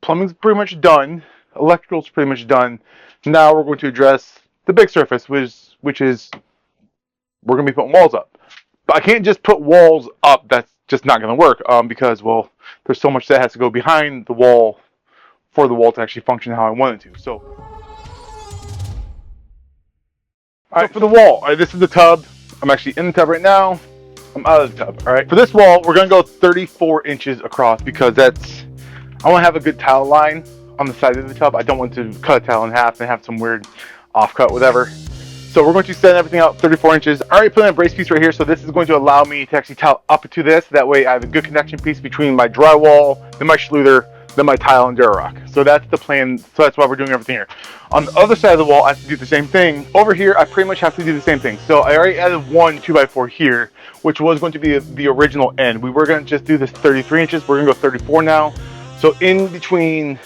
plumbing's pretty much done, electrical's pretty much done. Now we're going to address the big surface, which is we're going to be putting walls up. But I can't just put walls up. That's just not going to work because, well, there's so much that has to go behind the wall for the wall to actually function how I want it to. So, all right, for the wall, all right, this is the tub. I'm actually in the tub right now. I'm out of the tub. All right, for this wall, we're going to go 34 inches across because I want to have a good tile line on the side of the tub. I don't want to cut a tile in half and have some weird off-cut, whatever. So we're going to send everything out 34 inches. I already put in a brace piece right here, so this is going to allow me to actually tile up to this. That way I have a good connection piece between my drywall, then my schluter, then my tile and durarock. So that's the plan. So that's why we're doing everything here. On the other side of the wall, I have to do the same thing. Over here, I pretty much have to do the same thing. So I already added one 2x4 here, which was going to be the original end. We were going to just do this 33 inches. We're going to go 34 now. So in between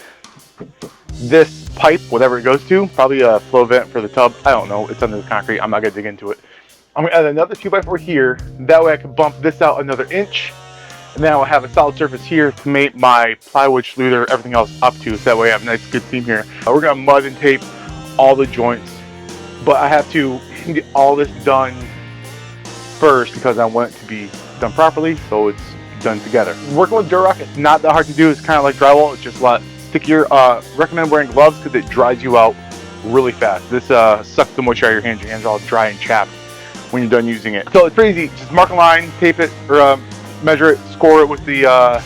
this pipe, whatever it goes to, probably a flow vent for the tub. I don't know. It's under the concrete. I'm not going to dig into it. I'm going to add another 2x4 here. That way I can bump this out another inch. And then I'll have a solid surface here to make my plywood, schluter, everything else up to. So that way I have a nice good seam here. We're going to mud and tape all the joints. But I have to get all this done first because I want it to be done properly. So it's done together. Working with durarock, it's not that hard to do. It's kind of like drywall. It's just a lot stickier. Recommend wearing gloves because it dries you out really fast. This sucks the moisture out of your hands. Your hands are all dry and chapped when you're done using it. So it's pretty easy. Just mark a line, tape it, or measure it, score it with the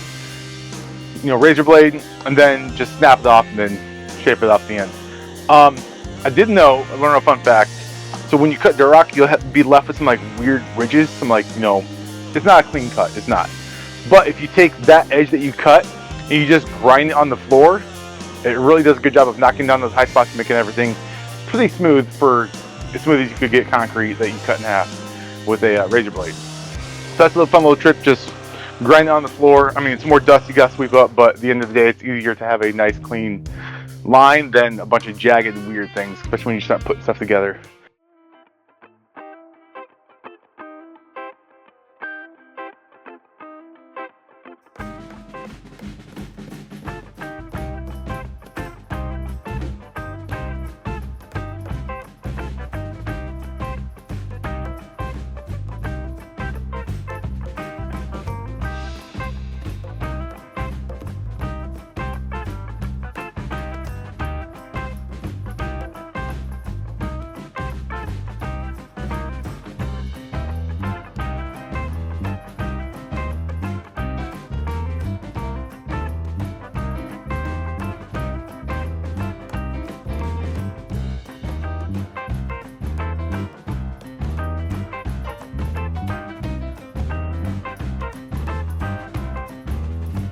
razor blade, and then just snap it off and then shape it off the end. I did know, I learned a fun fact. So when you cut durarock, you'll be left with some like weird ridges, some like, it's not a clean cut, it's not. But if you take that edge that you cut and you just grind it on the floor, it really does a good job of knocking down those high spots and making everything pretty smooth, for as smooth as you could get concrete that you cut in half with a razor blade. So that's a little fun little trick, just grind it on the floor. I mean, it's more dust you got to sweep up, but at the end of the day, it's easier to have a nice clean line than a bunch of jagged weird things, especially when you start putting stuff together.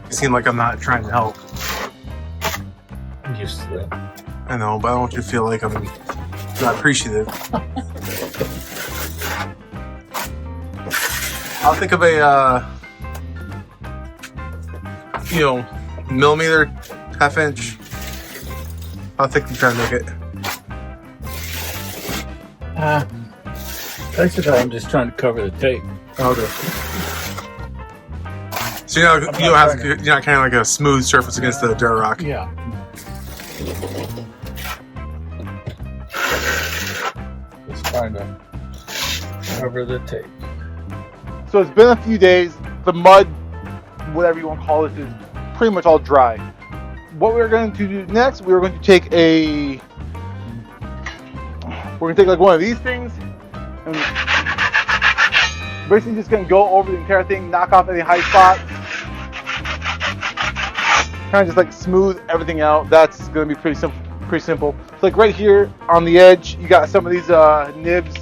Seem like I'm not trying to help. I'm used to that. I know, but I don't want you to feel like I'm not appreciative. I'll think of a, millimeter, half inch. How thick you trying to make it? Basically, I'm just trying to cover the tape. Okay. So you don't have to, kind of like a smooth surface against the durarock. Yeah. Just trying to cover the tape. So it's been a few days. The mud, whatever you want to call it, is pretty much all dry. What we're going to do next, we're going to take like one of these things, and basically just going to go over the entire thing, knock off any high spots, kind of just like smooth everything out. That's going to be pretty simple. So like right here on the edge, you got some of these nibs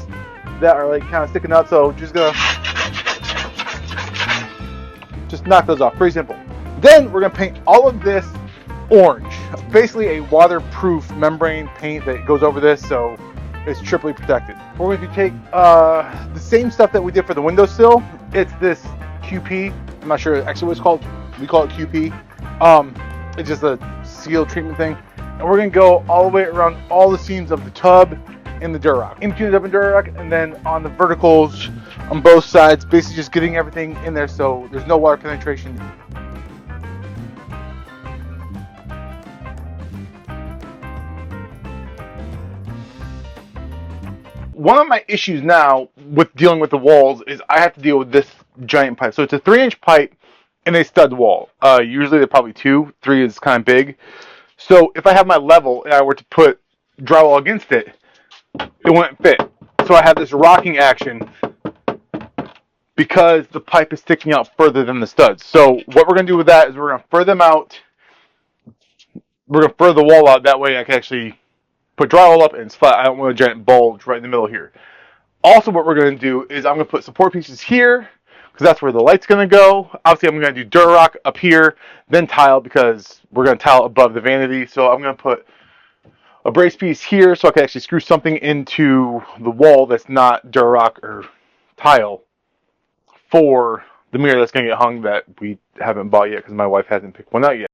that are like kind of sticking out. So just gonna knock those off. Pretty simple. Then we're gonna paint all of this orange. Basically a waterproof membrane paint that goes over this, so it's triply protected. We're going to take the same stuff that we did for the windowsill. It's this QP. I'm not sure actually what it's called. We call it QP. It's just a seal treatment thing. And we're going to go all the way around all the seams of the tub and the durarock. In between the tub and durarock, and then on the verticals on both sides, basically just getting everything in there so there's no water penetration. one of my issues now with dealing with the walls is I have to deal with this giant pipe. So it's a 3-inch pipe and a stud wall. Usually they're probably 2. 3 is kind of big. So if I have my level and I were to put drywall against it, it wouldn't fit. So I have this rocking action because the pipe is sticking out further than the studs. So what we're going to do with that is we're going to fur them out. We're going to fur the wall out. That way I can actually put drywall up and it's flat. I don't want a giant bulge right in the middle here. Also, what we're going to do is I'm going to put support pieces here because that's where the light's going to go. Obviously, I'm going to do durarock up here, then tile because we're going to tile above the vanity. So I'm going to put a brace piece here so I can actually screw something into the wall that's not durarock or tile for the mirror that's going to get hung that we haven't bought yet because my wife hasn't picked one out yet.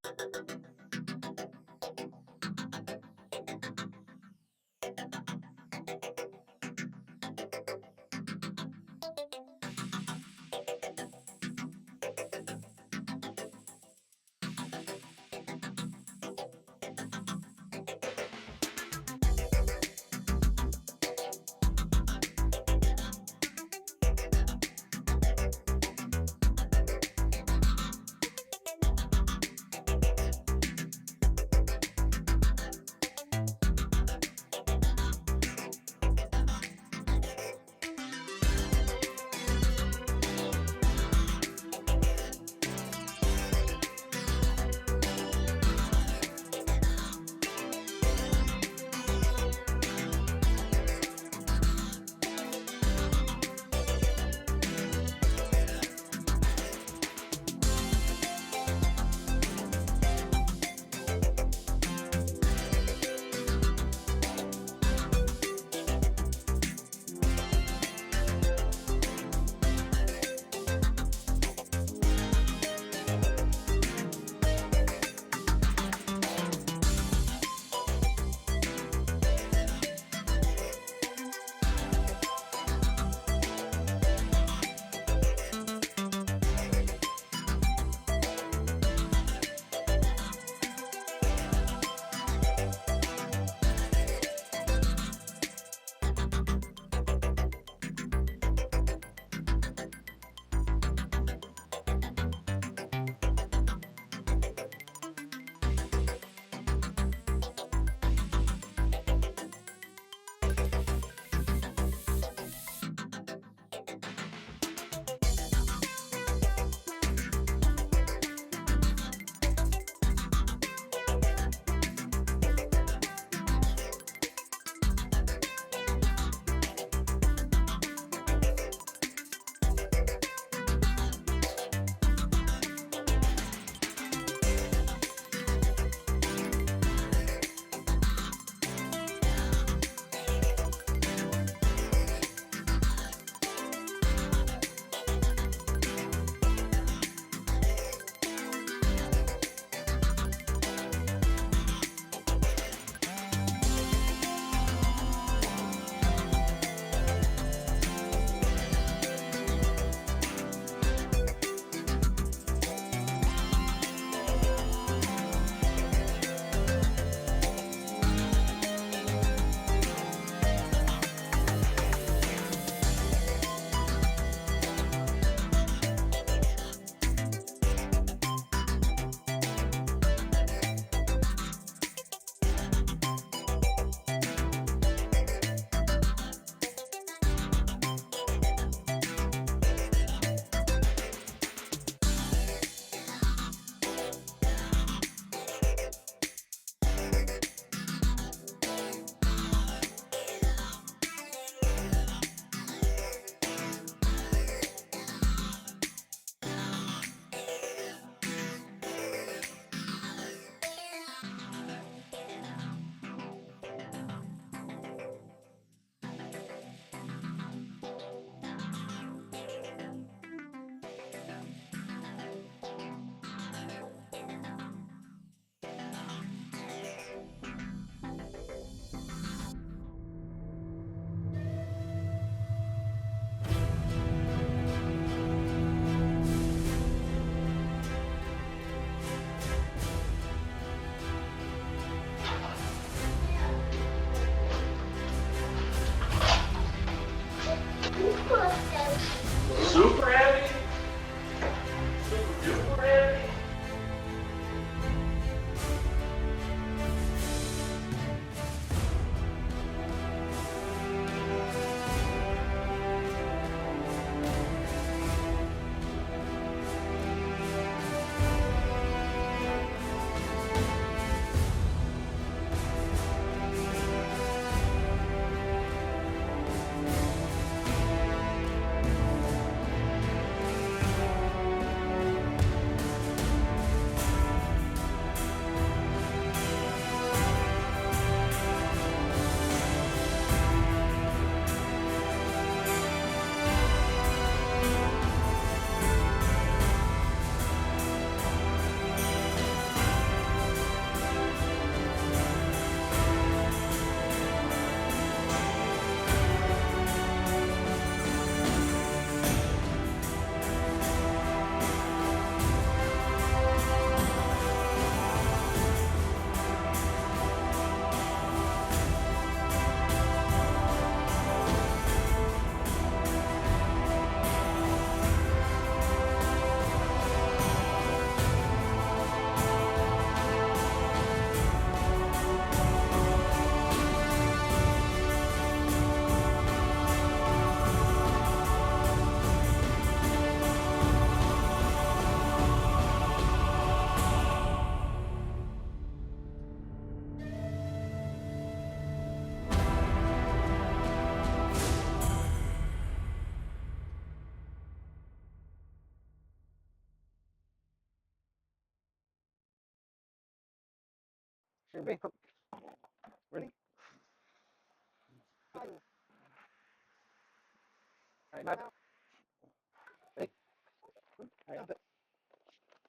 Ready?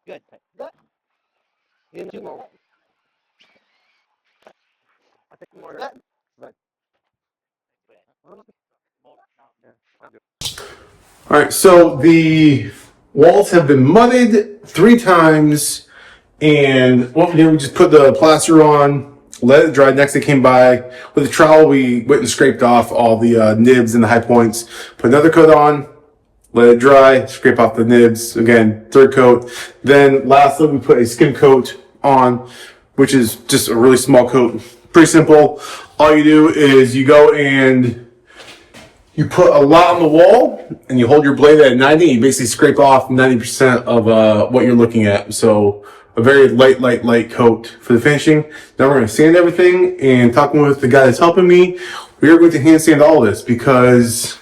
Good. In two more. I think more. Right. All right, so the walls have been mudded 3 times, and what we did, we just put the plaster on, let it dry. Next, they came by with a trowel. We went and scraped off all the nibs and the high points. Put another coat on, let it dry, scrape off the nibs. Again, third coat. Then lastly, we put a skim coat on, which is just a really small coat. Pretty simple. All you do is you go and you put a lot on the wall and you hold your blade at 90. You basically scrape off 90% of what you're looking at. So a very light coat for the finishing. Now we're going to sand everything, and talking with the guy that's helping me, we are going to hand sand all this because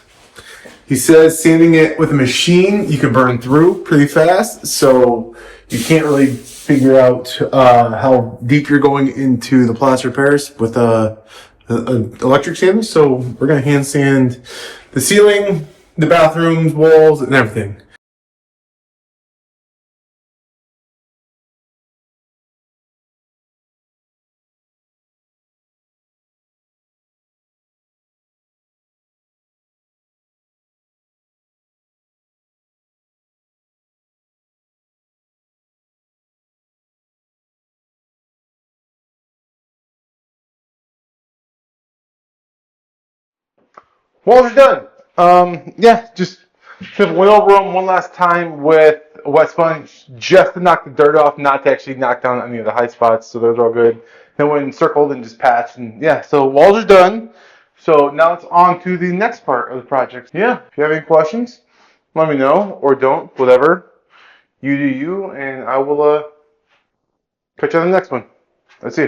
he says sanding it with a machine, you can burn through pretty fast. So you can't really figure out how deep you're going into the plaster repairs with electric sander. So we're going to hand sand the ceiling, the bathrooms, walls, and everything. Walls are done. Yeah, just went over them one last time with a wet sponge just to knock the dirt off, not to actually knock down any of the high spots. So those are all good. Then went and circled and just patched, and yeah, so walls are done. So now it's on to the next part of the project. Yeah, if you have any questions, let me know, or don't, whatever. You do you, and I will catch you on the next one. Let's see.